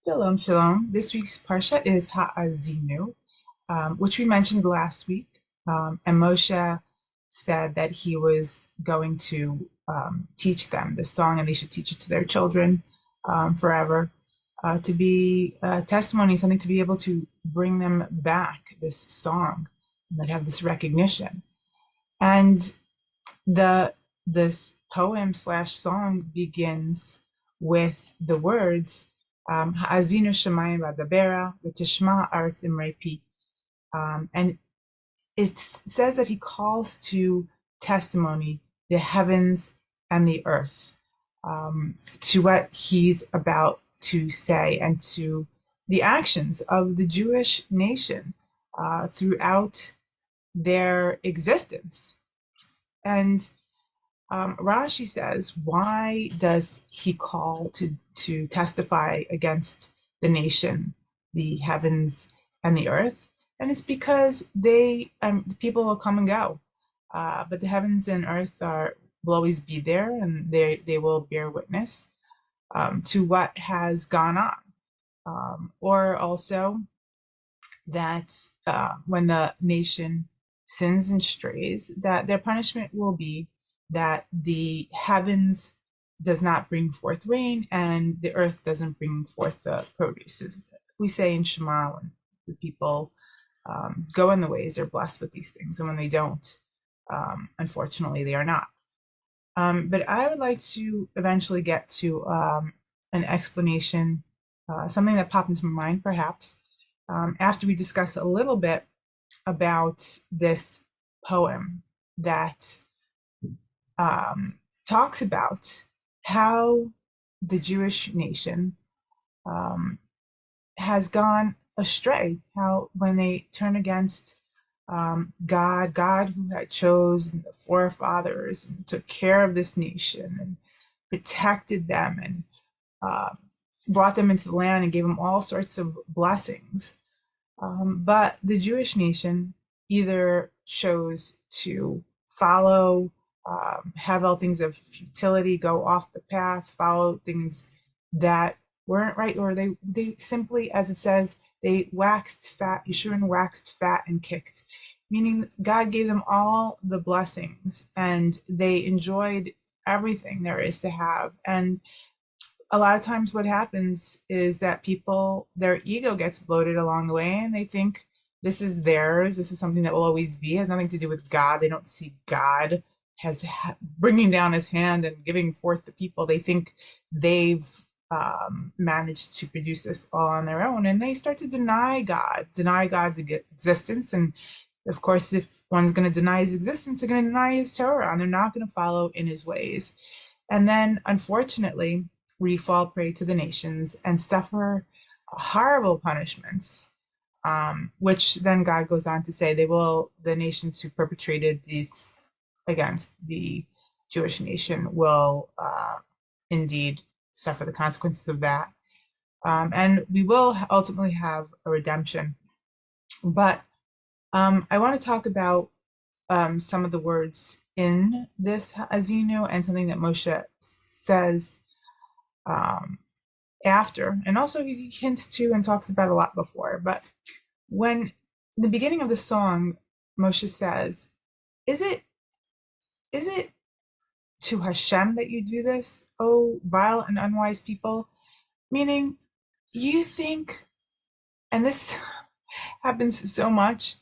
Shalom, shalom. This week's Parsha is Haazinu, which we mentioned last week. And Moshe said that he was going to teach them the song and they should teach it to their children forever to be a testimony, something to be able to bring them back this song and that have this recognition. And the this poem slash song begins with the words Ha'azinu shamayim v'adabera v'tishma aretz imrei pi. And it says that he calls to testimony the heavens and the earth, to what he's about to say and to the actions of the Jewish nation throughout their existence. And Rashi says, why does he call to testify against the nation, the heavens and the earth? And it's because the people will come and go, but the heavens and earth will always be there, and they will bear witness to what has gone on. Or also that when the nation sins and strays, that their punishment will be that the heavens does not bring forth rain and the earth doesn't bring forth the produce. As we say in Shema, when the people go in the ways, they're blessed with these things, and when they don't, unfortunately, they are not. But I would like to eventually get to an explanation, something that popped into my mind, perhaps, after we discuss a little bit about this poem that talks about how the Jewish nation has gone astray, how when they turn against God who had chosen the forefathers and took care of this nation and protected them and uh, brought them into the land and gave them all sorts of blessings. But the Jewish nation either chose to follow, have all things of futility, go off the path, follow things that weren't right, or they simply, as it says, they waxed fat, Yeshurun waxed fat and kicked, meaning God gave them all the blessings and they enjoyed everything there is to have. And a lot of times what happens is that people, their ego gets bloated along the way and they think this is theirs, this is something that will always be, it has nothing to do with God. They don't see God as bringing down his hand and giving forth the people. They think they've managed to produce this all on their own, and they start to deny God, deny God's existence. And of course, if one's going to deny his existence, they're going to deny his Torah, and they're not going to follow in his ways. And then, unfortunately, we fall prey to the nations and suffer horrible punishments, which then God goes on to say the nations who perpetrated these against the Jewish nation will indeed suffer the consequences of that. And we will ultimately have a redemption. But I want to talk about some of the words in this Azinu and something that Moshe says um, after, and also he hints to and talks about a lot before. But when the beginning of the song, Moshe says, "Is it to Hashem that you do this, O vile and unwise people?" Meaning, you think, and this happens so much,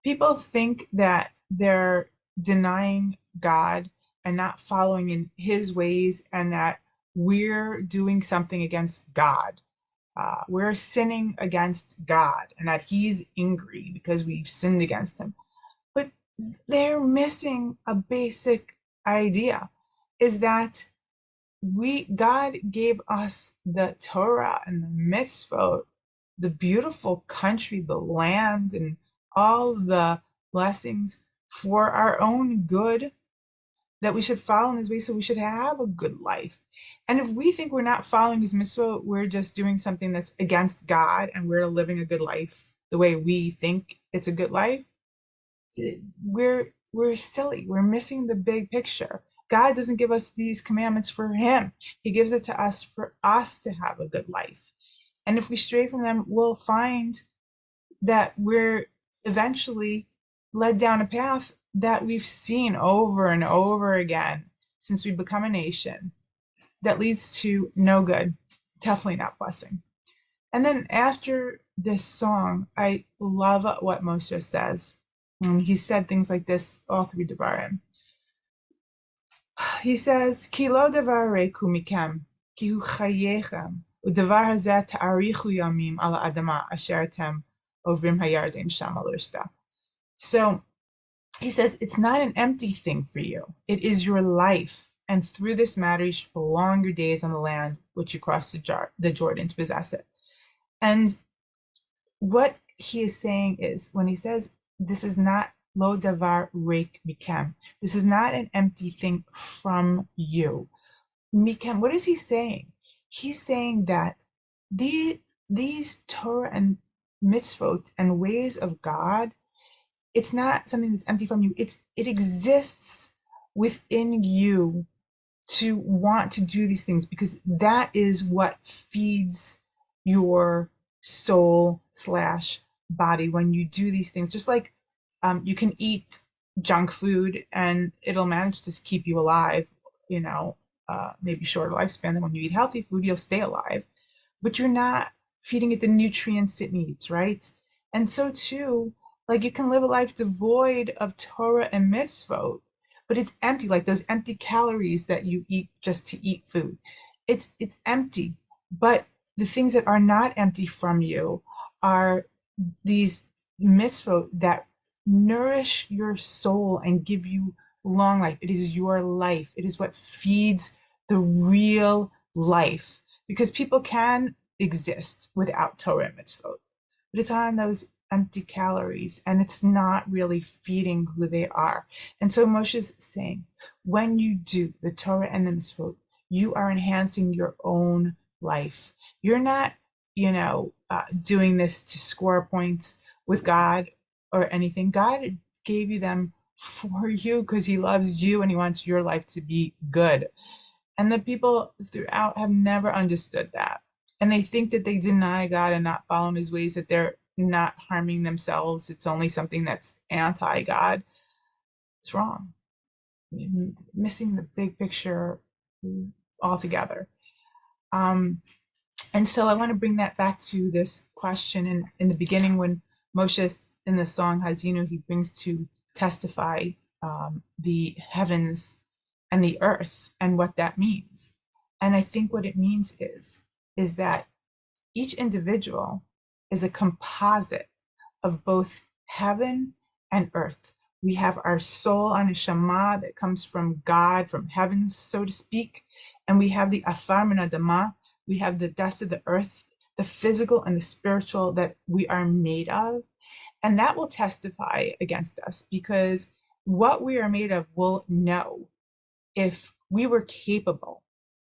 people think that they're denying God and not following in his ways, and that we're doing something against God. We're sinning against God and that he's angry because we've sinned against him. But they're missing a basic idea, is that God gave us the Torah and the mitzvot, the beautiful country, the land, and all the blessings for our own good, that we should follow in his way, so we should have a good life. And if we think we're not following his mitzvah, we're just doing something that's against God and we're living a good life the way we think it's a good life, we're silly. We're missing the big picture. God doesn't give us these commandments for him. He gives it to us for us to have a good life. And if we stray from them, we'll find that we're eventually led down a path that we've seen over and over again since we become a nation that leads to no good, definitely not blessing. And then after this song, I love what Moshe says. He said things like this all through Devarim. He says, Ki lo davar reku mikem, ki hu chayechem, u'davar hazeh ta'arichu yamim ala adama asher atem ovrim hayarden shama lo. So he says, it's not an empty thing for you. It is your life. And through this matter, you should prolong your days on the land which you crossed the Jordan to possess it. And what he is saying is, when he says, this is not lo davar reik mikem, this is not an empty thing from you. Mikem, what is he saying? He's saying that these Torah and mitzvot and ways of God, it's not something that's empty from you. It exists within you to want to do these things because that is what feeds your soul slash body when you do these things. Just like you can eat junk food and it'll manage to keep you alive, maybe shorter lifespan than when you eat healthy food, you'll stay alive, but you're not feeding it the nutrients it needs, right? And so too, like you can live a life devoid of Torah and mitzvot, but it's empty, like those empty calories that you eat just to eat food. It's empty. But the things that are not empty from you are these mitzvot that nourish your soul and give you long life. It is your life. It is what feeds the real life. Because people can exist without Torah and mitzvot, but it's on those empty calories and it's not really feeding who they are. And so Moshe's saying, when you do the Torah and the mitzvot, you are enhancing your own life. You're not, doing this to score points with God or anything. God gave you them for you because he loves you and he wants your life to be good. And the people throughout have never understood that. And they think that they deny God and not follow in his ways, that they're not harming themselves. It's only something that's anti-God. It's wrong. Missing the big picture altogether. And so I want to bring that back to this question in the beginning when Moshe in the song Haazinu, he brings to testify the heavens and the earth and what that means. And I think what it means is that each individual is a composite of both heaven and earth. We have our soul and neshama that comes from God, from heavens, so to speak, and we have the afar min adama, we have the dust of the earth, the physical and the spiritual that we are made of, and that will testify against us because what we are made of will know if we were capable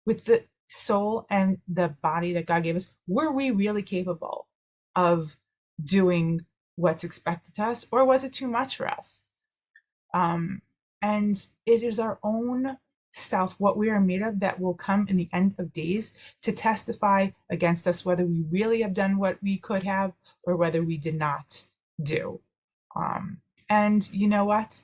with the soul and the body that God gave us, were we really capable of doing what's expected to us, or was it too much for us? And it is our own self, what we are made of, that will come in the end of days to testify against us whether we really have done what we could have or whether we did not do. And you know what?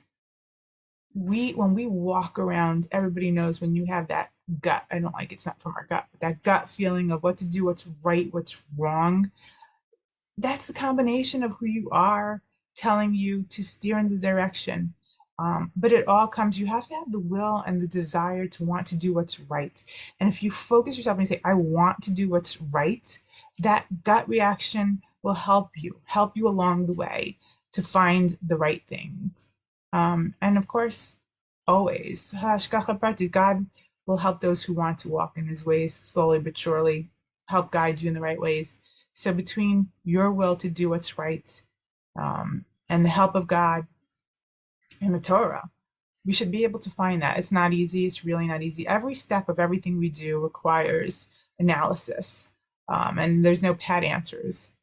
When we walk around, everybody knows when you have that gut, I don't like it's not from our gut, but that gut feeling of what to do, what's right, what's wrong. That's the combination of who you are telling you to steer in the direction. But it all comes, you have to have the will and the desire to want to do what's right. And if you focus yourself and you say, I want to do what's right, that gut reaction will help you along the way to find the right things. And of course, always, God will help those who want to walk in his ways slowly but surely, help guide you in the right ways. So between your will to do what's right and the help of God and the Torah, we should be able to find that. It's not easy. It's really not easy. Every step of everything we do requires analysis, and there's no pat answers.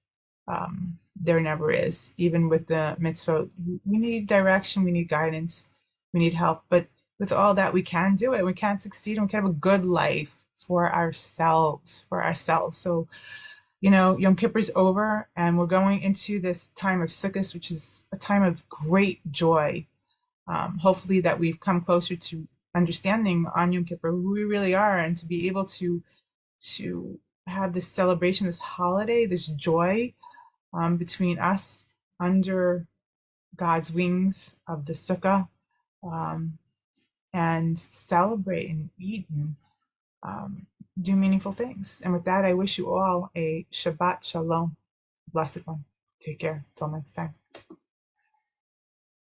There never is. Even with the mitzvot, we need direction, we need guidance, we need help. But with all that, we can do it. We can succeed, and we can have a good life for ourselves. So Yom Kippur's over, and we're going into this time of Sukkot, which is a time of great joy. Hopefully, that we've come closer to understanding on Yom Kippur who we really are, and to be able to have this celebration, this holiday, this joy between us under God's wings of the Sukkah, um, and celebrate and eat and um, do meaningful things. And with that, I wish you all a Shabbat Shalom. Blessed one. Take care. Till next time.